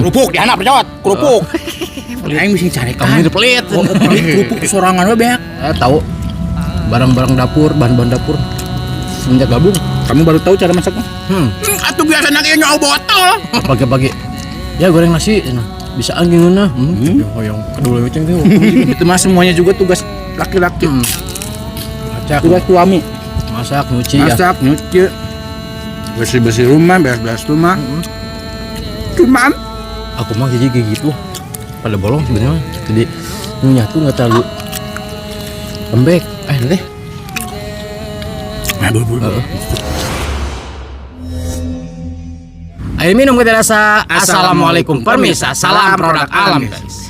Kerupuk di anak berjawat, kerupuk. Aing mesti cari kan. Kamu pelit. Kerupuk sorangan we beak. Tahu barang-barang dapur, bahan-bahan dapur semenjak gabung. Kamu baru tahu cara masaknya? Atuh biasa nak nyawa botol. Pagi-pagi. Ya goreng nasi, bisa angin nah. Yang kedua macam itu. Itu mah semuanya juga tugas laki-laki. Tugas suami. Masak, nyuci ya. Masak, nyuci. Bersih-bersih rumah, beres-beres rumah. Cuman Aku mah jadi kayak gitu. Pada bolong sebenarnya. Jadi minyak tuh nggak terlalu lembek. Nanti. Nah, bulu. Air minum kita rasa. Assalamualaikum permisa. Salam produk alam guys.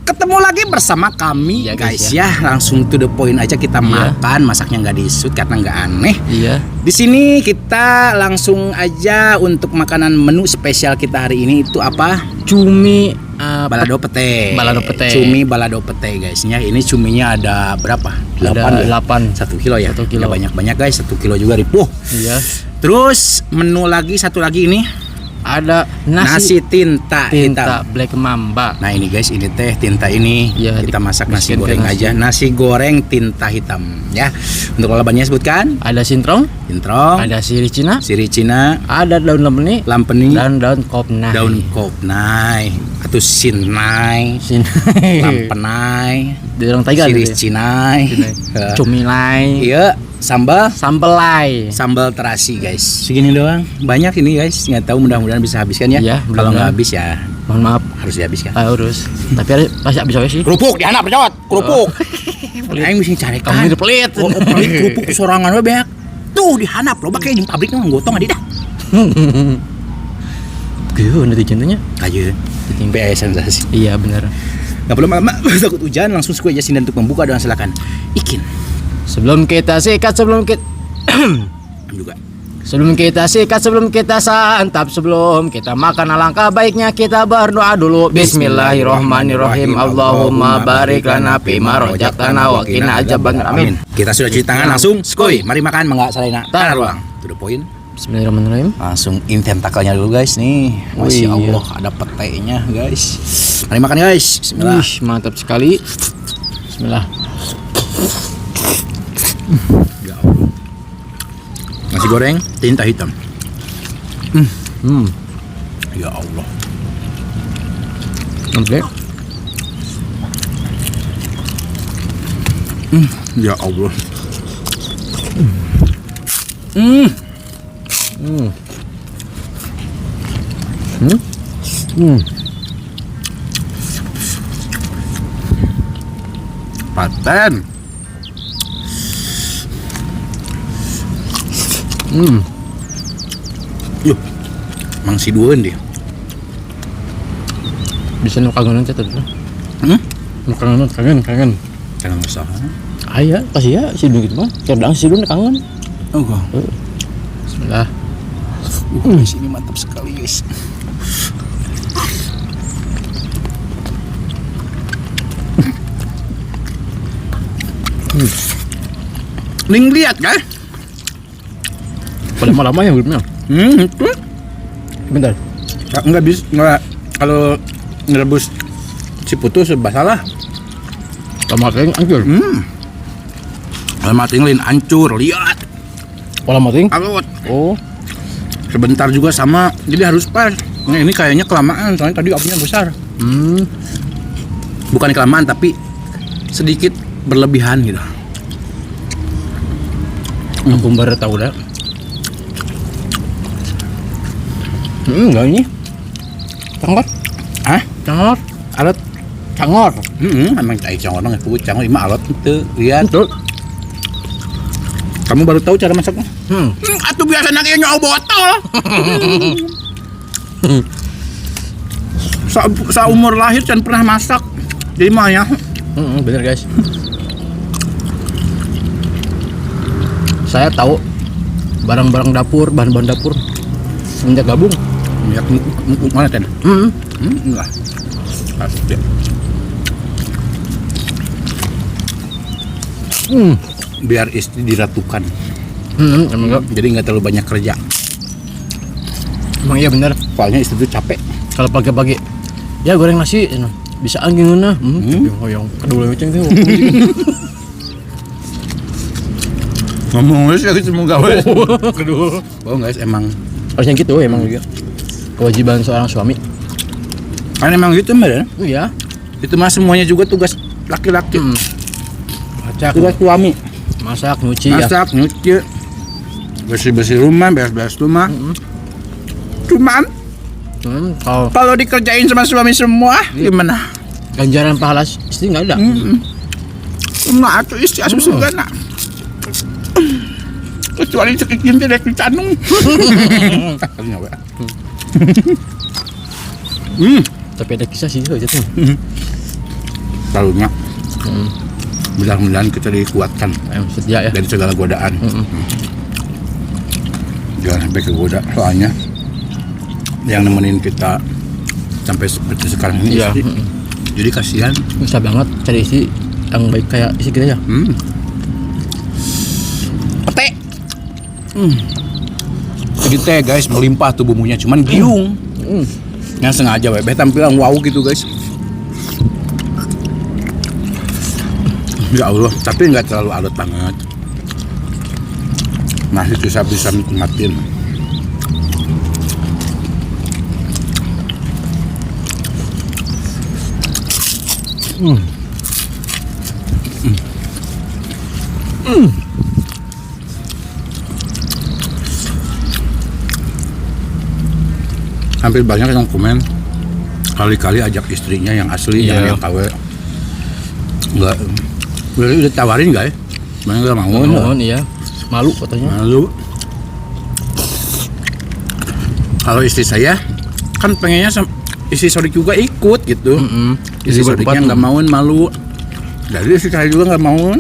Ketemu lagi bersama kami ya, guys ya. Langsung to the point aja kita makan, masaknya nggak disut karena nggak aneh. Iya. Di sini kita langsung aja untuk makanan menu spesial kita hari ini itu apa? Cumi balado pete. Balado pete. Cumi balado pete guys ya. Ini cuminya ada berapa? 8 ada 8. 1 kilo ya. 1 kilo. Ya, banyak-banyak guys, 1 kilo juga ripuh. Iya. Terus menu lagi satu lagi ini ada nasi tinta hitam. Black Mamba. Nah ini guys, ini teh tinta ini ya, kita masak nasi goreng aja. Nasi goreng tinta hitam ya. Untuk lalabannya sebutkan. Ada sintrong. Ada sirih Cina. Ada daun lampeni. Dan daun kopnai. Atau sinai. Lampenai. Di orang Taiga. Sirih cinai. Cumilai. Iya. Sambal terasi guys. Segini doang. Banyak ini guys. Nggak tahu, mudah-mudahan bisa habiskan ya. Kalau nggak habis ya mohon maaf, harus dihabiskan. Harus. Tapi pasti habis sih. Kerupuk di anak berjawat. Kerupuk. Aing mesti cari kan. Kamu pelit. Pelit kerupuk sorangan we beak. Tuh di handap lo pakai di pabriknya nggotong adi dah. Gitu nanti contohnya. Aja. PS sensasi. Iya benar. Nggak perlu lama, takut hujan, langsung suku aja sini untuk membuka dengan silakan. Ikin. Sebelum kita sikat, sebelum kita santap, sebelum kita makan, alangkah baiknya kita berdoa dulu. Bismillahirrahmanirrahim. Allahumma barik lana fima razaqtana wa qina adzabannar. Amin. Kita sudah cuci tangan, langsung skoy. Mari makan, mangga salena. Taruh ruang. To the point. Bismillahirrahmanirrahim. Langsung intentakelnya dulu guys nih. Masya Allah, ada petenya guys. Mari makan guys. Bismillah. Mantap sekali. Bismillah. Ya Allah. Nasi goreng tinta hitam. Ya Allah. Lembek. Ya Allah. Paten. Yuk, mang si dueun dia. Bisa nu kangenan teh tadi. Nu kangen. Kangen usaha. Aya, pasti ya si Dun gitu mah. Cerdang si Dun kangen. Bismillah. Guys, ini mantap sekali guys. Ning lihat kan? Pada lama ya belumnya. Itu. Bentar. Enggak bisa, enggak kalau ngerebus si putus salah. Lama ting hancur. Lama ting lain hancur, lihat. Lama ting? Alot. Oh. Sebentar juga sama, jadi harus pas. Nah, ini kayaknya kelamaan, soalnya tadi apinya besar. Bukan kelamaan tapi sedikit berlebihan gitu. Aku baru tahu dah. Enggak ini. Cangor. Cangor. Alat cangor. Emang cangor mah aku cangor ima alat itu. Lihat. Betul. Kamu baru tahu cara masaknya? Atuh biasa nak nyawa botol. Sa umur lahir can pernah masak. Jadi mah ya. Bener guys. Saya tahu barang-barang dapur, bahan-bahan dapur semenjak gabung. Minyak mana ten? Enggak. Pasti. Biar istri diratukan. Emang Jadi nggak terlalu banyak kerja. emang iya bener. Soalnya istri tuh capek. Kalau pagi-pagi ya goreng nasi bisa angin nah. Yang kedua macam itu. Ngomong sih semoga gawe. Kedua. Oh guys, emang Harusnya gitu emang juga. Kewajiban seorang suami. kan emang gitu Mbak ya. Iya. Itu mah semuanya juga tugas laki-laki. Masak, Tugas suami. masak, nyuci ya. Masak, nyuci, bersih-bersih rumah, beres-beres rumah. Cuman Kalau kalau dikerjain sama suami semua, gimana? ganjaran pahala istri nggak ada. Nggak atuh istri asuh juga nak. Kecuali cekikin tidak ditanung. Tapi ada kisah sih itu. Tahunya. Mudah-mudahan kita dikuatkan Setia ya. dari segala godaan. Jangan sampai kegoda, soalnya yang nemenin kita sampai seperti sekarang ini Iya. istri. Jadi kasihan. Susah banget cari istri yang baik kayak istri kita ya. Pete. Jadi teh guys melimpah tuh bumbunya, cuman giung. Yang sengaja weh tampilan wow gitu guys. Ya Allah, tapi nggak terlalu alot banget. Masih bisa nikmatin. Hampir banyak yang komen kali-kali ajak istrinya yang asli, Iya. jangan yang KW. Enggak, udah tawarin nggak ya? Mana nggak mau? Mohon iya. Malu katanya. Malu. Kalau istri saya kan pengennya istri Sodik juga ikut gitu. Istri Sodiknya nggak mau, malu. Jadi istri saya juga nggak mau.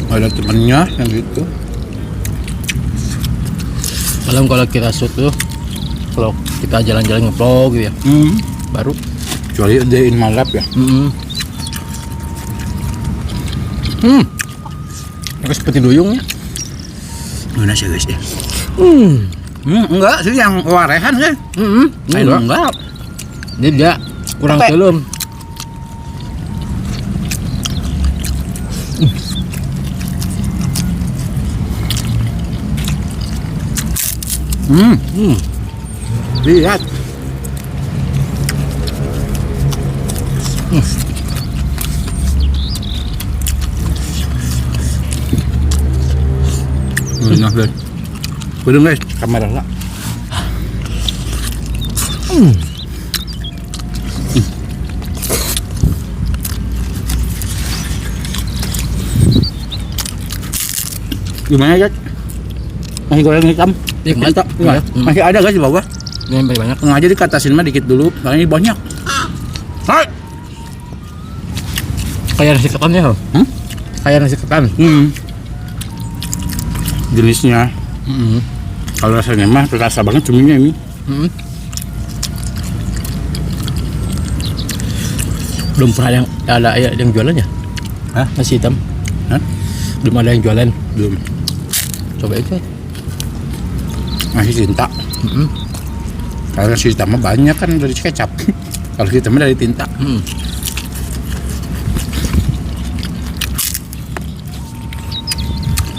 Ada temennya yang gitu. Malam kalau kita shoot tuh, kalau kita jalan-jalan nge-vlog gitu ya, baru. Kecuali day in my life ya. Seperti duyung ya. Gimana sih guys ya? Enggak sih yang warehan kan? Ayo enggak. Jadi dia kurang Capek. belum. Lihat. Enak guys. Udah guys, kamera lah. Gimana guys? Masih goreng hitam? Iya, Mantap. iya. Masih ada guys di bawah. Ini yang banyak. Sengaja dikatasin mah dikit dulu, soalnya ini banyak. Hai. Kayak nasi ketan ya, kayak nasi ketan. Jenisnya. Kalau rasanya mah terasa banget cuminya ini. Belum pernah ada yang jualan ya? Hah? Nasi hitam. Hah? Belum ada yang jualan. Belum. Coba itu. Masih tinta. Kalau nasi hitam mah banyak kan dari kecap. Kalau kita mah dari tinta.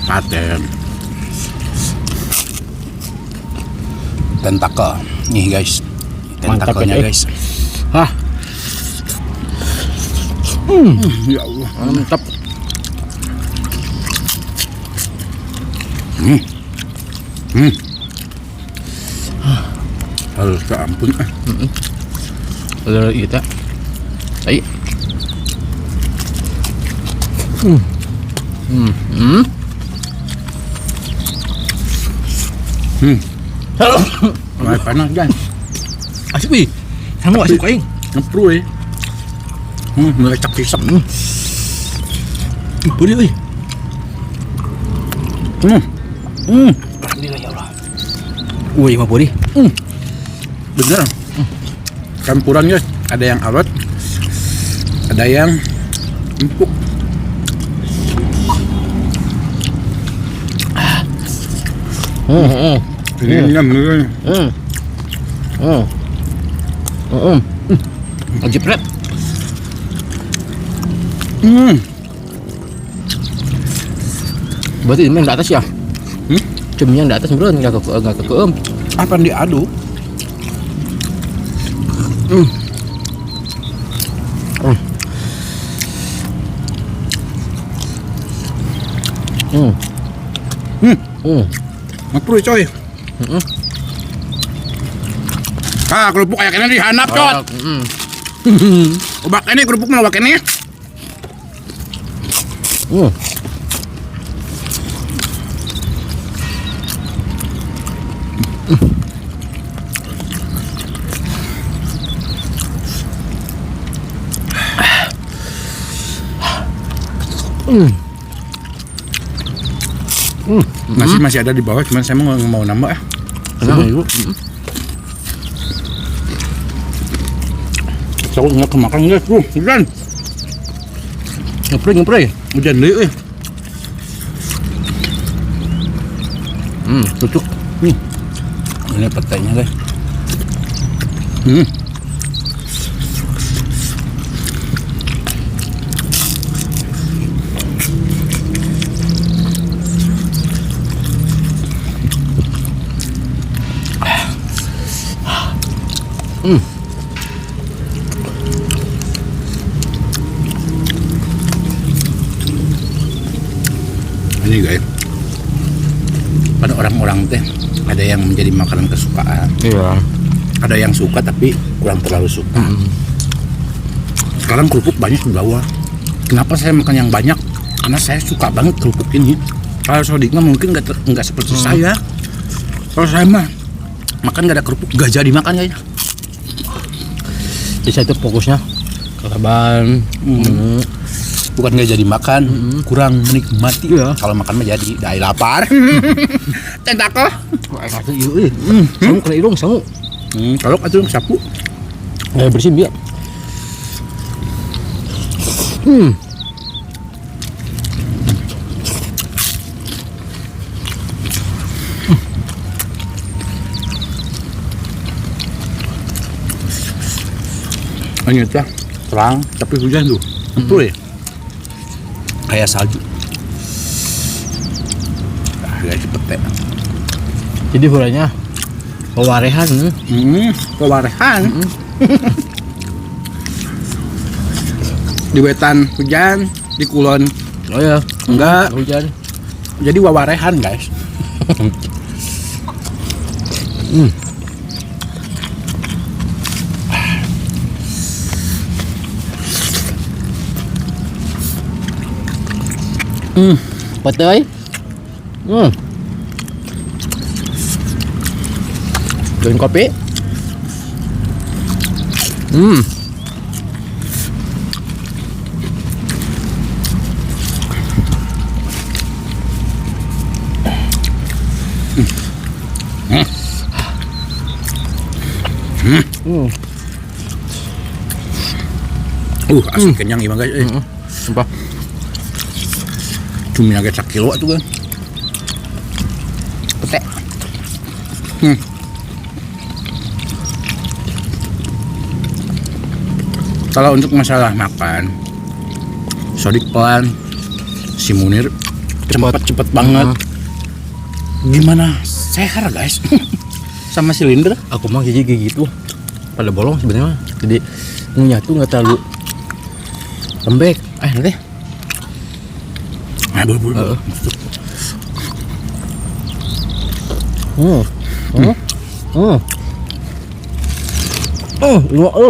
Paten. Tentakel. Nih guys. Mantap, Tentakelnya ya, guys. Hah, Ya Allah. mantap. Harus ke ampun. Kalau kita, ayo. Mulai panas guys. Asik wih. Kamu asik kain. Ngepru ya. Mulai cak-cak. Boleh wih. Alhamdulillah ya Allah. Wih, mah boleh. Bener. Campuran guys, ada yang alot, ada yang empuk. Ini nyam nih. Jepret. Berarti ini yang di atas ya? Cumi yang di atas bro, nggak kekeem. Apa yang diaduk? Makruh coy. Kerupuk kayak ini dihanap cot. Ubak ini kerupuk mau ubak ini. Nasi masih ada di bawah, cuman saya mau nambah ya. Tenang ibu. Saya nggak kemakan guys, bro. Hujan. Ngepre. Hujan deh. Tutup. Ini petainya guys. Ini guys, pada orang-orang teh ada yang menjadi makanan kesukaan, Iya. ada yang suka tapi kurang terlalu suka. Sekarang kerupuk banyak di bawah. Kenapa saya makan yang banyak? Karena saya suka banget kerupuk ini. Kalau Sodik mah mungkin nggak seperti saya. Kalau saya mah makan nggak ada kerupuk gak jadi makan kayaknya. Jadi saya itu fokusnya kelaban. Bukan nggak jadi makan, kurang menikmati. Iya. Kalau makan mah jadi, dah lapar. Tentakel. Wah, satu iya. Sangu kena irung, sangu. Kalau atuh sapu. Bersih biar. Ini tuh terang, tapi hujan tuh. Betul ya? Kayak salju. Kayak cepet. Jadi huranya pewarehan. Pewarehan. Di wetan hujan, di kulon Oh ya, enggak. hujan. Jadi wawarehan guys. Patay. Gawin kopi. Asli kenyang imang guys. Sumpah. Cumi agak 1 kilo tuh kan. Petek. Kalau untuk masalah makan, Sodik pelan, si Munir cepet banget. Gimana seher guys? Sama silinder. Aku mah jadi kayak gitu. Pada bolong sebenarnya. Jadi nyatu nggak terlalu lembek. Nanti. Bulu.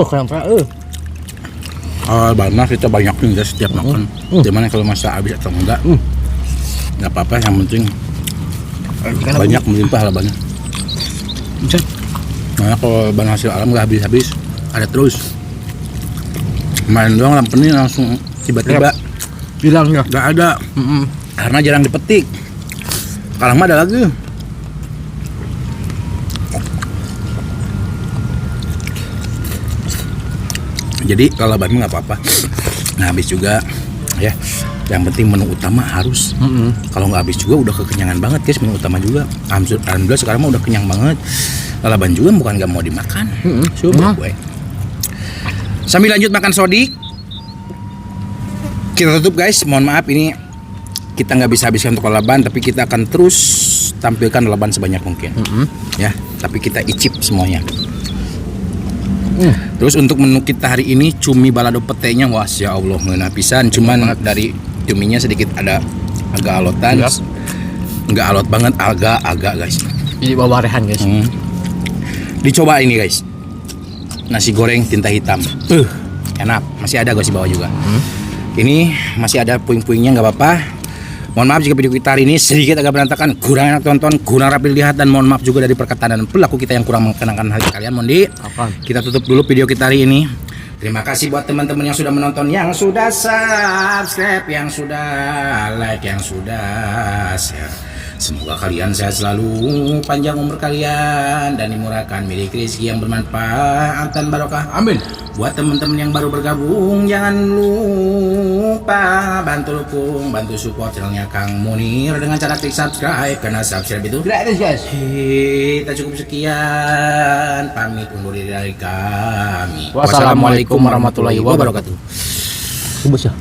Kenapa? Banyak kita banyakin guys setiap makan. Gimana kalau masa habis atau enggak? Nggak apa-apa, yang penting banyak melimpah lah banyak. Nah kalau bahan hasil alam nggak habis-habis, ada terus. Main doang lampenin langsung tiba-tiba Bilang ya. nggak ada. Karena jarang dipetik. Sekarang mah ada lagi. Jadi kalau ban nggak apa-apa. Nah habis juga Ya, yang penting menu utama harus. Kalau nggak habis juga udah kekenyangan banget guys, menu utama juga. Alhamdulillah sekarang mah udah kenyang banget. Lalaban juga bukan nggak mau dimakan. Coba gue. Sambil lanjut makan sodik, kita tutup guys. Mohon maaf ini kita nggak bisa habiskan untuk lalaban, tapi kita akan terus tampilkan lalaban sebanyak mungkin. Ya, tapi kita icip semuanya. Terus untuk menu kita hari ini cumi balado petenya, wah ya Allah ngeunah pisan. Cuman dari cuminya sedikit ada agak alotan, nggak alot banget, agak guys. Ini bawa rehan guys. Dicoba ini guys, nasi goreng tinta hitam, enak. Masih ada guys di bawah juga. Ini masih ada puing-puingnya, nggak apa-apa. Mohon maaf jika video kita hari ini sedikit agak berantakan, kurang enak tonton, kurang rapi dilihat, dan mohon maaf juga dari perkataan dan perilaku kita yang kurang mengenakan hati kalian. Mondi, kita tutup dulu video kita hari ini. Terima kasih buat teman-teman yang sudah menonton, yang sudah subscribe, yang sudah like, yang sudah share. Semoga kalian sehat selalu, panjang umur kalian, dan dimurahkan milik rezeki yang bermanfaat dan barokah. Amin. Buat teman-teman yang baru bergabung, jangan lupa bantu dukung, bantu support channelnya Kang Munir dengan cara klik subscribe, karena subscribe itu gratis guys. Kita cukup sekian, pamit undur diri dari kami. Wassalamualaikum warahmatullahi wabarakatuh. Bus ya.